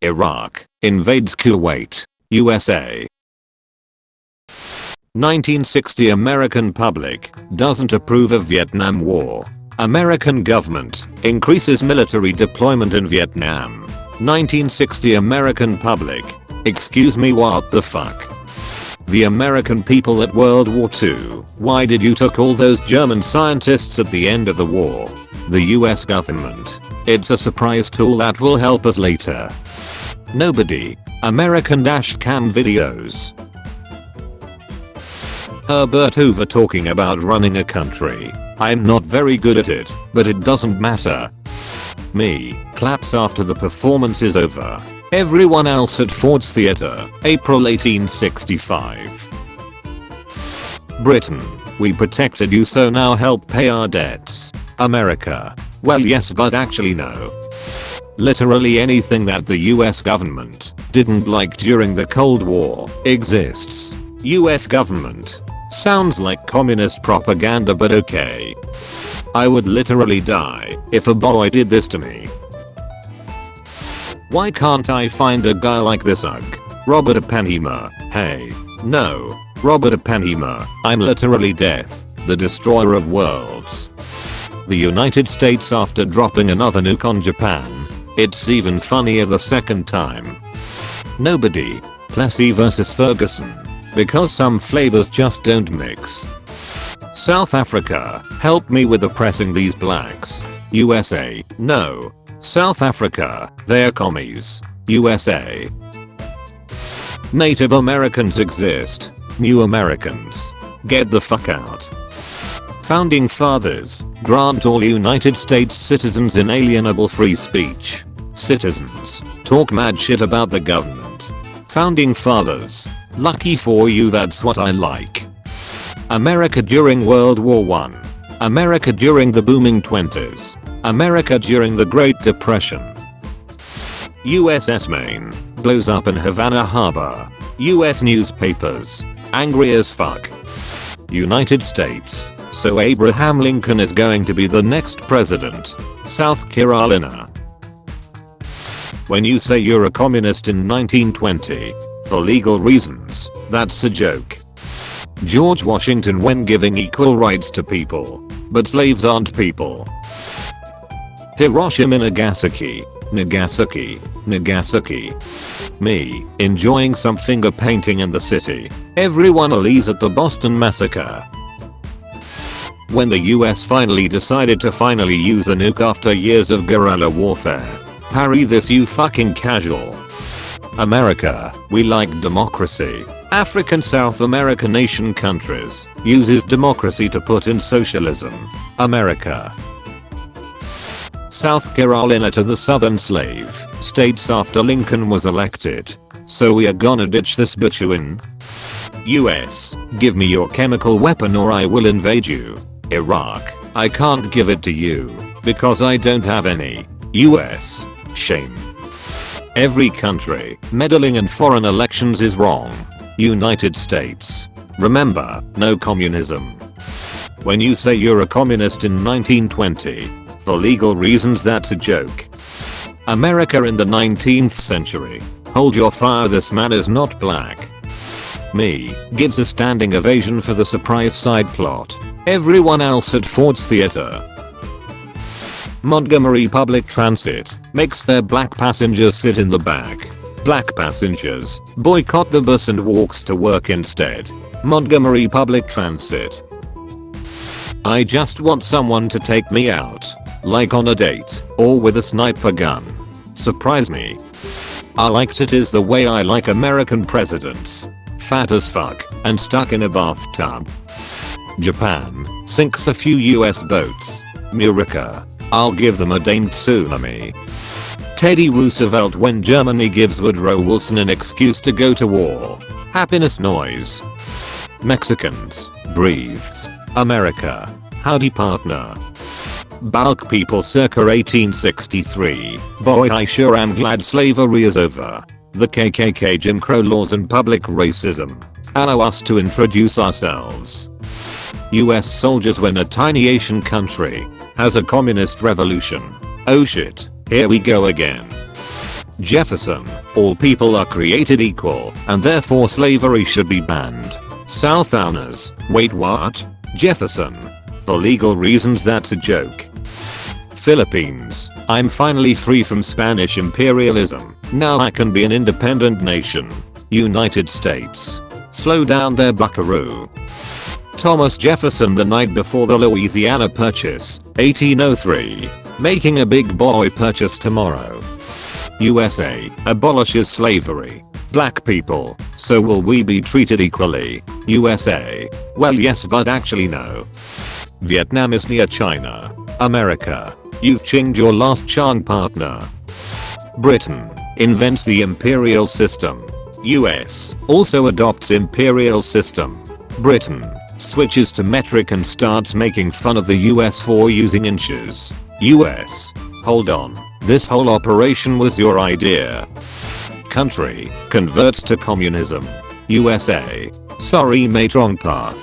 Iraq invades Kuwait, USA. 1960 American public doesn't approve of Vietnam War. American government increases military deployment in Vietnam. 1960 American public. Excuse me, what the fuck? The American people at World War II. Why did you took all those German scientists at the end of the war? The US government. It's a surprise tool that will help us later. Nobody. American dashcam videos. Herbert Hoover talking about running a country. I'm not very good at it, but it doesn't matter. Me. Claps after the performance is over. Everyone else at Ford's Theatre, April 1865. Britain. We protected you, so now help pay our debts. America. Well, yes, but actually no. Literally anything that the US government didn't like during the Cold War exists. US government. Sounds like communist propaganda, but okay. I would literally die if a boy did this to me. Why can't I find a guy like this? Robert Oppenheimer. Hey. No. Robert Oppenheimer. I'm literally death, the destroyer of worlds. The United States after dropping another nuke on Japan. It's even funnier the second time. Nobody. Plessy vs Ferguson. Because some flavors just don't mix. South Africa. Help me with oppressing these blacks. USA. No. South Africa. They're commies. USA. Native Americans exist. New Americans. Get the fuck out. Founding Fathers. Grant all United States citizens inalienable free speech. Citizens. Talk mad shit about the government. Founding Fathers. Lucky for you, that's what I like. America during World War I. America during the booming 20s. America during the Great Depression. USS Maine blows up in Havanna Harbor. US newspapers. Angry as fuck. United States. So Abraham Lincoln is going to be the next president. South Carolina. When you say you're a communist in 1920, for legal reasons, that's a joke. George Washington when giving equal rights to people. But slaves aren't people. Hiroshima Nagasaki. Nagasaki. Nagasaki. Me. Enjoying some finger painting in the city. Everyone leaves at the Boston Massacre. When the US finally decided to use a nuke after years of guerrilla warfare. Parry this, you fucking casual. America. We like democracy. African South American nation countries uses democracy to put in socialism. America. South Carolina to the southern slave states after Lincoln was elected. So we are gonna ditch this bitchuin. US. Give me your chemical weapon or I will invade you. Iraq. I can't give it to you because I don't have any. US. Shame. Every country meddling in foreign elections is wrong. United States. Remember, no communism. When you say you're a communist in 1920, for legal reasons that's a joke. America in the 19th century. Hold your fire, this man is not black. Me. Gives a standing ovation for the surprise side plot. Everyone else at Ford's Theatre. Montgomery Public Transit makes their black passengers sit in the back. Black passengers boycott the bus and walks to work instead. Montgomery Public Transit. I just want someone to take me out, like on a date, or with a sniper gun. Surprise me. I liked it is the way I like American presidents. Fat as fuck and stuck in a bathtub. Japan sinks a few US boats. Murica. I'll give them a damned tsunami. Teddy Roosevelt when Germany gives Woodrow Wilson an excuse to go to war. Happiness noise. Mexicans. Breathes. America. Howdy partner. Bulk people circa 1863. Boy, I sure am glad slavery is over. The KKK, Jim Crow laws and public racism. Allow us to introduce ourselves. US soldiers when a tiny Asian country has a communist revolution. Oh shit, here we go again. Jefferson, all people are created equal, and therefore slavery should be banned. Southowners, wait what? Jefferson. For legal reasons that's a joke. Philippines, I'm finally free from Spanish imperialism, now I can be an independent nation. United States. Slow down there buckaroo. Thomas Jefferson the night before the Louisiana Purchase, 1803. Making a big boy purchase tomorrow. USA, abolishes slavery. Black people, so will we be treated equally? USA, well yes but actually no. Vietnam is near China. America, you've chinged your last Chang partner. Britain, invents the imperial system. US, also adopts imperial system. Britain, switches to metric and starts making fun of the US for using inches. US, hold on, this whole operation was your idea. Country, converts to communism. USA, sorry mate wrong path.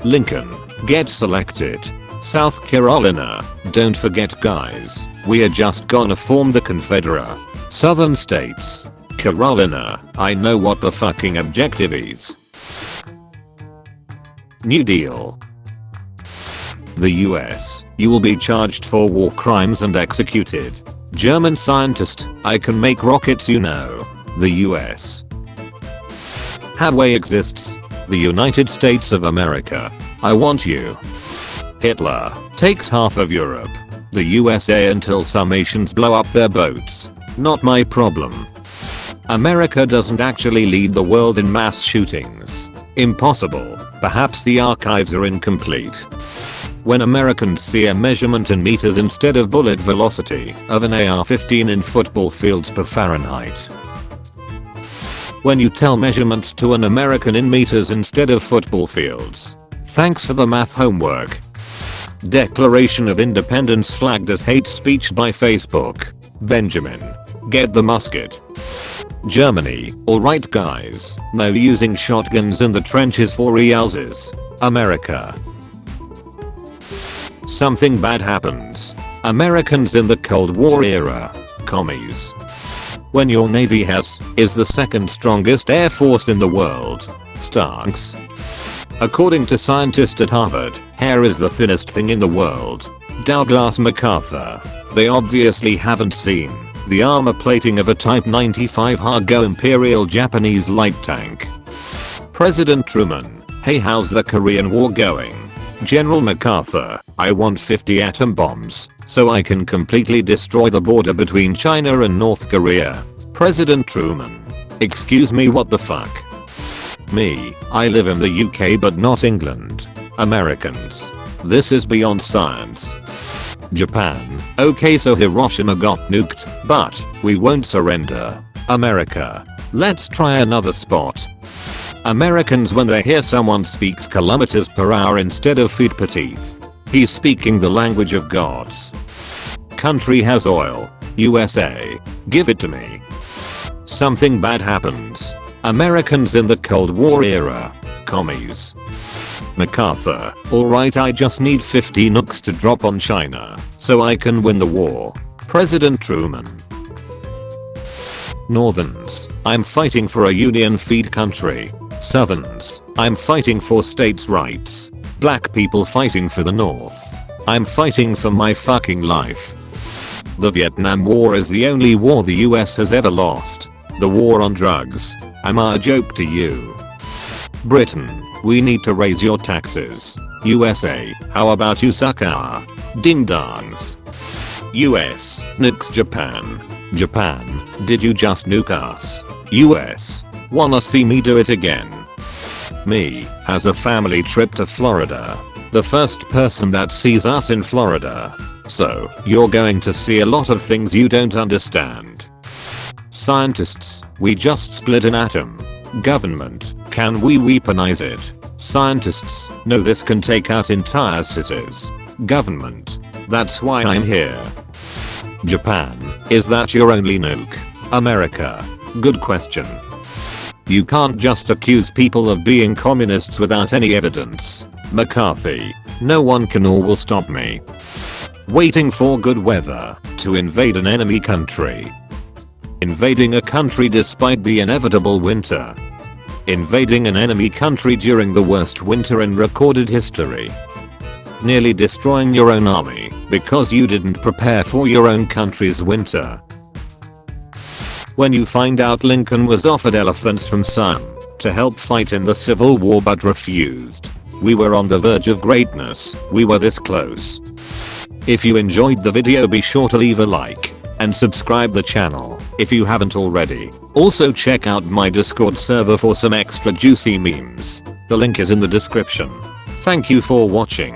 Lincoln, gets elected. South Carolina, don't forget guys, we are just gonna form the Confederate. Southern states. Carolina, I know what the fucking objective is. New Deal. The US, you will be charged for war crimes and executed. German scientist, I can make rockets you know. The US. Hadway exists. The United States of America. I want you. Hitler, takes half of Europe. The USA until some Asians blow up their boats. Not my problem. America doesn't actually lead the world in mass shootings. Impossible. Perhaps the archives are incomplete. When Americans see a measurement in meters instead of bullet velocity of an AR-15 in football fields per Fahrenheit. When you tell measurements to an American in meters instead of football fields. Thanks for the math homework. Declaration of Independence flagged as hate speech by Facebook. Benjamin. Get the musket. Germany, alright guys, no using shotguns in the trenches for realzies. America. Something bad happens. Americans in the Cold War era. Commies. When your navy is the second strongest air force in the world. Starks. According to scientists at Harvard, hair is the thinnest thing in the world. Douglas MacArthur. They obviously haven't seen the armor plating of a Type 95 Hago Imperial Japanese light tank. President Truman, hey how's the Korean War going? General MacArthur, I want 50 atom bombs, so I can completely destroy the border between China and North Korea. President Truman, excuse me what the fuck? Me, I live in the UK but not England. Americans. This is beyond science. Japan, okay so Hiroshima got nuked, but we won't surrender. America, let's try another spot. Americans when they hear someone speaks kilometers per hour instead of feet per teeth. He's speaking the language of gods. Country has oil. USA, give it to me. Something bad happens. Americans in the Cold War era. Commies. MacArthur, alright I just need 50 nukes to drop on China, so I can win the war. President Truman. Northerns, I'm fighting for a union feed country. Southerns, I'm fighting for states' rights. Black people fighting for the North. I'm fighting for my fucking life. The Vietnam War is the only war the US has ever lost. The war on drugs. I'm a joke to you. Britain, we need to raise your taxes. USA, how about you suck our ding dongs? US, nukes Japan. Japan, did you just nuke us? US, wanna see me do it again? Me, has a family trip to Florida. The first person that sees us in Florida. So, you're going to see a lot of things you don't understand. Scientists, we just split an atom. Government, can we weaponize it? Scientists, no this can take out entire cities. Government, that's why I'm here. Japan, is that your only nuke? America, good question. You can't just accuse people of being communists without any evidence. McCarthy, no one can or will stop me. Waiting for good weather to invade an enemy country. Invading a country despite the inevitable winter. Invading an enemy country during the worst winter in recorded history. Nearly destroying your own army because you didn't prepare for your own country's winter. When you find out Lincoln was offered elephants from Sam to help fight in the Civil War but refused. We were on the verge of greatness, we were this close. If you enjoyed the video, be sure to leave a like and subscribe the channel if you haven't already. Also check out my Discord server for some extra juicy memes. The link is in the description. Thank you for watching.